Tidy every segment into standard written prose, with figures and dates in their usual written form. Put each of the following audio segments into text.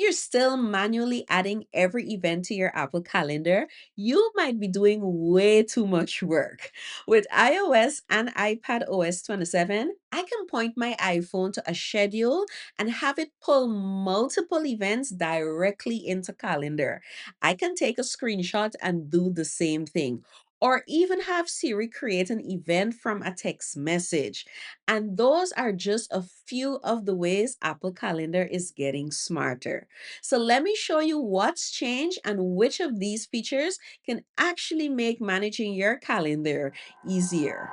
you're still manually adding every event to your Apple Calendar, you might be doing way too much work. With iOS and iPadOS 27, I can point my iPhone to a schedule and have it pull multiple events directly into calendar. I can take a screenshot and do the same thing. Or even have Siri create an event from a text message. And those are just a few of the ways Apple Calendar is getting smarter. So let me show you what's changed and which of these features can actually make managing your calendar easier.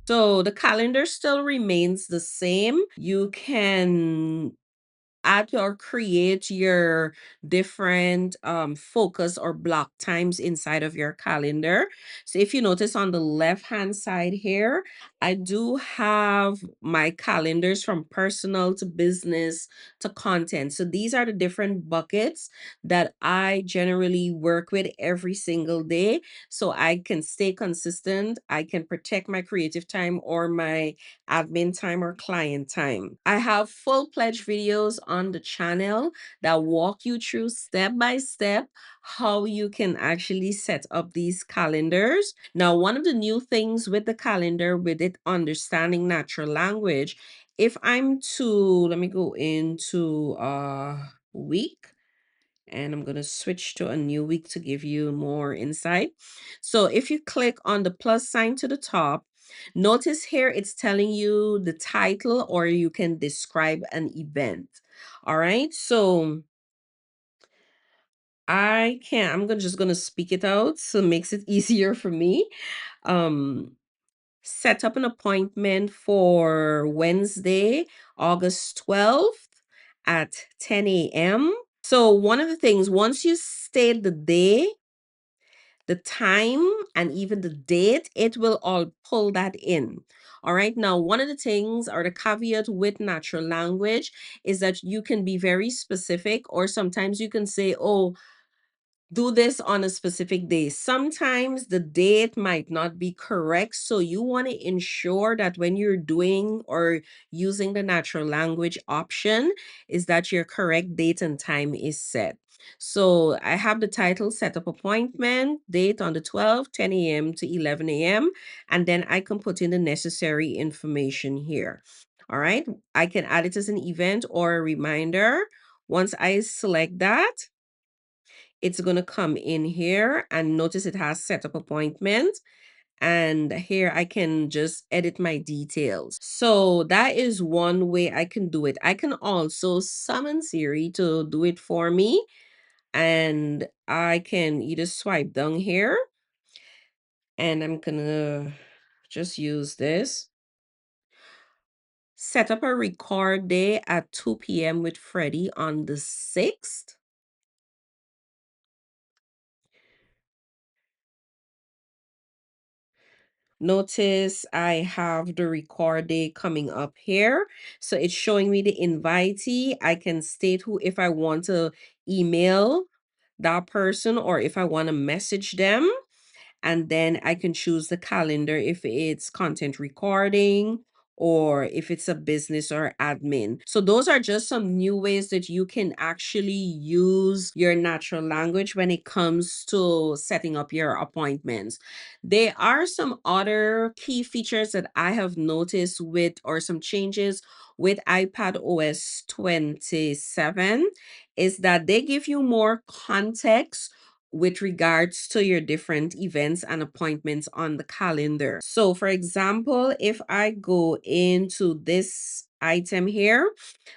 So the calendar still remains the same. You can add or create your different focus or block times inside of your calendar. So if you notice on the left hand side here, I do have my calendars from personal to business to content. So these are the different buckets that I generally work with every single day, so I can stay consistent. I can protect my creative time or my admin time or client time. I have full-fledged videos on the channel that walk you through step by step how you can actually set up these calendars. Now, one of the new things with the calendar, with it understanding natural language, if I'm to, let me go into week, and I'm going to switch to a new week to give you more insight. So if you click on the plus sign to the top, notice here it's telling you the title, or you can describe an event. All right. So just going to speak it out so it makes it easier for me. Um, Set up an appointment for Wednesday, August 12th at 10 a.m. So one of the things, once you state the day, the time, and even the date, it will all pull that in. All right. Now, one of the things or the caveat with natural language is that you can be very specific, or sometimes you can say, oh, do this on a specific day. Sometimes the date might not be correct. So you want to ensure that when you're doing or using the natural language option, is that your correct date and time is set. So I have the title set up appointment, date on the 12th, 10 a.m. to 11 a.m. And then I can put in the necessary information here. All right. I can add it as an event or a reminder. Once I select that, it's going to come in here, and notice it has set up appointment, and here I can just edit my details. So that is one way I can do it. I can also summon Siri to do it for me, and I can either swipe down here, and I'm gonna just use this. Set up a record day at 2 p.m. with Freddie on the 6th. Notice I have the record day coming up here. So it's showing me the invitee. I can state who, if I want to email that person or if I want to message them. And then I can choose the calendar if it's content recording or if it's a business or admin. So those are just some new ways that you can actually use your natural language when it comes to setting up your appointments. There are some other key features that I have noticed with, or some changes with iPad OS 27, is that they give you more context with regards to your different events and appointments on the calendar. So, for example, if I go into this item here,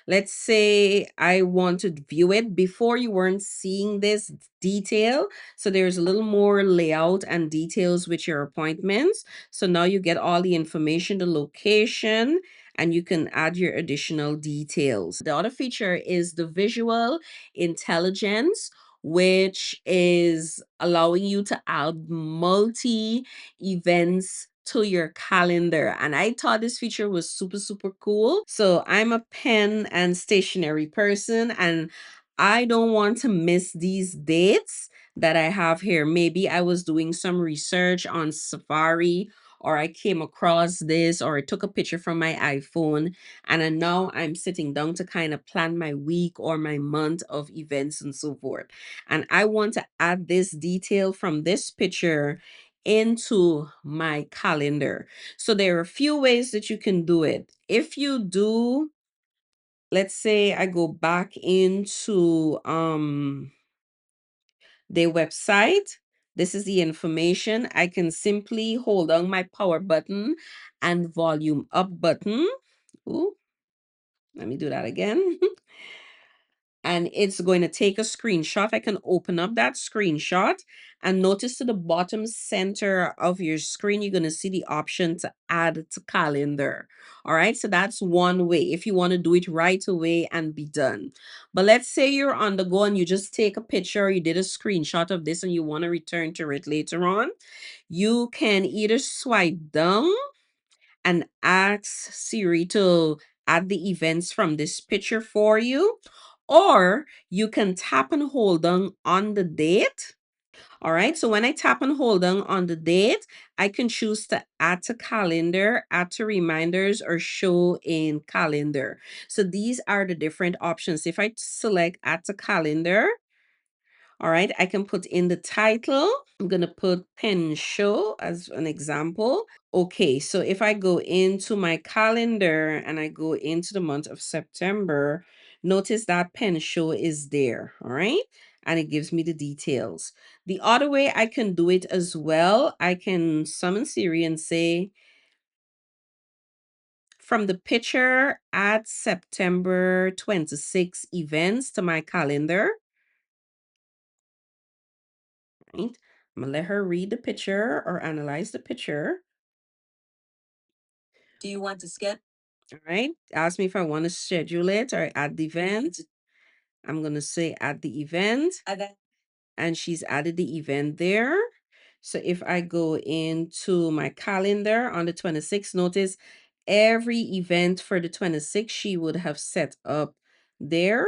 let's say I want to view it. Before, you weren't seeing this detail. So there's a little more layout and details with your appointments. So now you get all the information, the location, and you can add your additional details. The other feature is the visual intelligence, which is allowing you to add multi events to your calendar. And I thought this feature was super, super cool. So I'm a pen and stationery person, and I don't want to miss these dates that I have here. Maybe I was doing some research on Safari or I came across this, or I took a picture from my iPhone, and then now I'm sitting down to kind of plan my week or my month of events and so forth. And I want to add this detail from this picture into my calendar. So there are a few ways that you can do it. If you do, let's say I go back into their website. This is the information. I can simply hold on my power button and volume up button. Ooh, let me do that again. And it's going to take a screenshot. I can open up that screenshot and notice to the bottom center of your screen, you're going to see the option to add to calendar. All right, so that's one way if you want to do it right away and be done. But let's say you're on the go and you just take a picture, you did a screenshot of this and you want to return to it later on. You can either swipe down and ask Siri to add the events from this picture for you, or you can tap and hold on the date. All right, so when I tap and hold on the date, I can choose to add to calendar, add to reminders, or show in calendar. So these are the different options. If I select add to calendar, all right, I can put in the title. I'm going to put pen show as an example. Okay, so if I go into my calendar and I go into the month of September, notice that pen show is there, all right? And it gives me the details. The other way I can do it as well, I can summon Siri and say, from the picture, add September 26 events to my calendar, right? I'm gonna let her read the picture or analyze the picture. Do you want to skip? All right. Ask me if I want to schedule it or add the event. I'm going to say add the event. And she's added the event there. So if I go into my calendar on the 26th, notice every event for the 26th she would have set up there.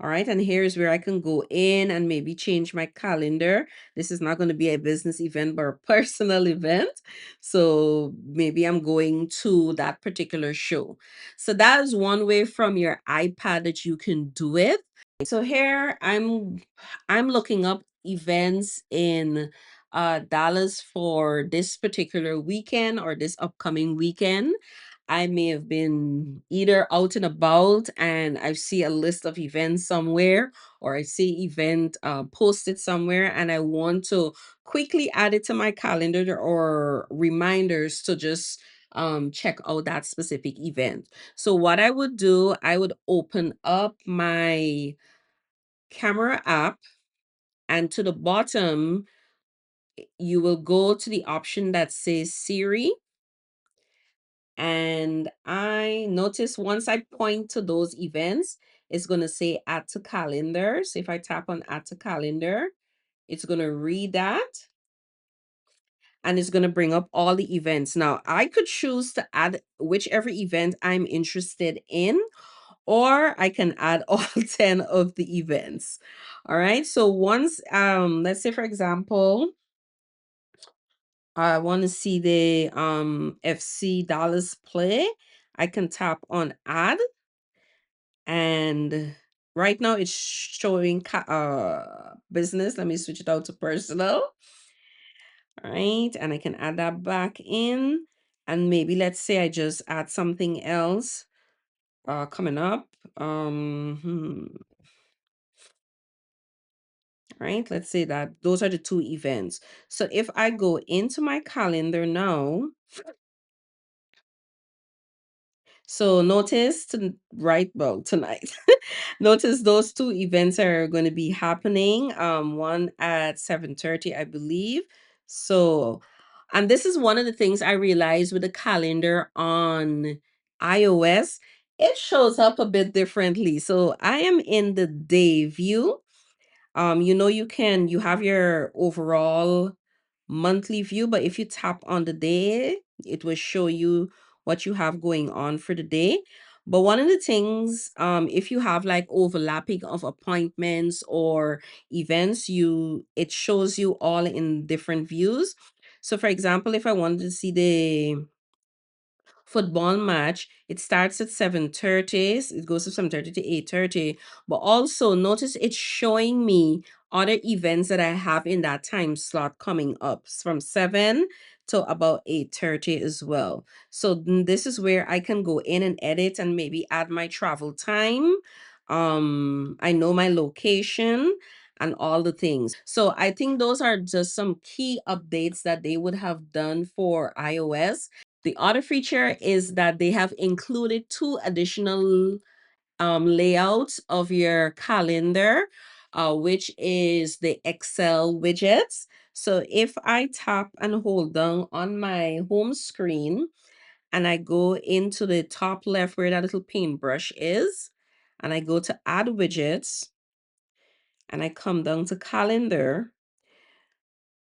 All right, and here's where I can go in and maybe change my calendar. This is not going to be a business event, but a personal event. So maybe I'm going to that particular show. So that is one way from your iPad that you can do it. So here I'm looking up events in Dallas for this particular weekend or this upcoming weekend. I may have been either out and about and I see a list of events somewhere, or I see event posted somewhere and I want to quickly add it to my calendar or reminders to just check out that specific event. So what I would do, I would open up my camera app, and to the bottom you will go to the option that says Siri. And I notice once I point to those events, it's going to say add to calendar. So if I tap on add to calendar, it's going to read that and it's going to bring up all the events. Now, I could choose to add whichever event I'm interested in, or I can add all 10 of the events. All right. So once, let's say, for example, I want to see the FC Dallas play, I can tap on add, and right now it's showing business. Let me switch it out to personal. All right, and I can add that back in, and maybe let's say I just add something else coming up. Right, let's say that those are the two events. So if I go into my calendar now, so notice right, well, tonight. Notice those two events are going to be happening. One at 7:30, I believe. So, and this is one of the things I realized with the calendar on iOS. It shows up a bit differently. So I am in the day view. You have your overall monthly view, but if you tap on the day, it will show you what you have going on for the day. But one of the things, if you have like overlapping of appointments or events, it shows you all in different views. So for example, if I wanted to see the football match, it starts at 7:30. It goes to 7:30 to 8:30. But also notice it's showing me other events that I have in that time slot coming up from 7 to about 8:30 as well. So this is where I can go in and edit and maybe add my travel time. I know my location and all the things. So I think those are just some key updates that they would have done for iOS. The other feature is that they have included two additional layouts of your calendar, which is the XL widgets. So if I tap and hold down on my home screen and I go into the top left where that little paintbrush is, and I go to add widgets and I come down to calendar,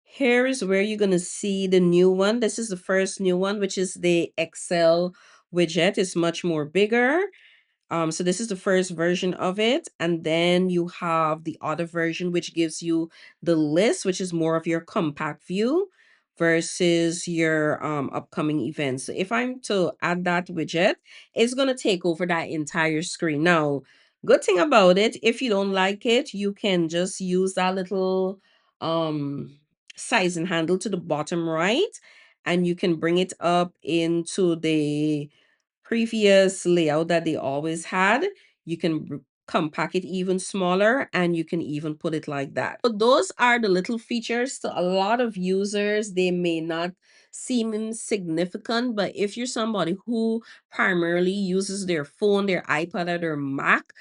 here is where you're going to see the new one. This is the first new one, which is the Excel widget. It's much more bigger. So this is the first version of it. And then you have the other version, which gives you the list, which is more of your compact view versus your upcoming events. So if I'm to add that widget, it's going to take over that entire screen. Now, good thing about it, if you don't like it, you can just use that little sizing handle to the bottom right, and you can bring it up into the previous layout that they always had. You can compact it even smaller, and you can even put it like that. So those are the little features. To a lot of users, they may not seem insignificant, but if you're somebody who primarily uses their phone, their iPad, or their Mac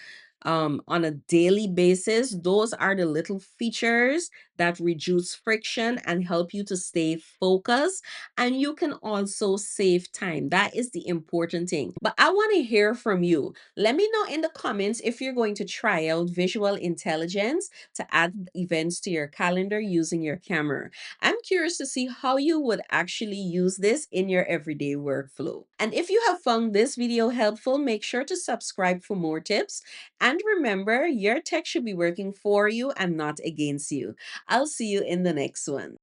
on a daily basis, those are the little features that reduce friction and help you to stay focused, and you can also save time. That is the important thing. But I want to hear from you. Let me know in the comments if you're going to try out visual intelligence to add events to your calendar using your camera. I'm curious to see how you would actually use this in your everyday workflow. And if you have found this video helpful, make sure to subscribe for more tips. And remember, your tech should be working for you and not against you. I'll see you in the next one.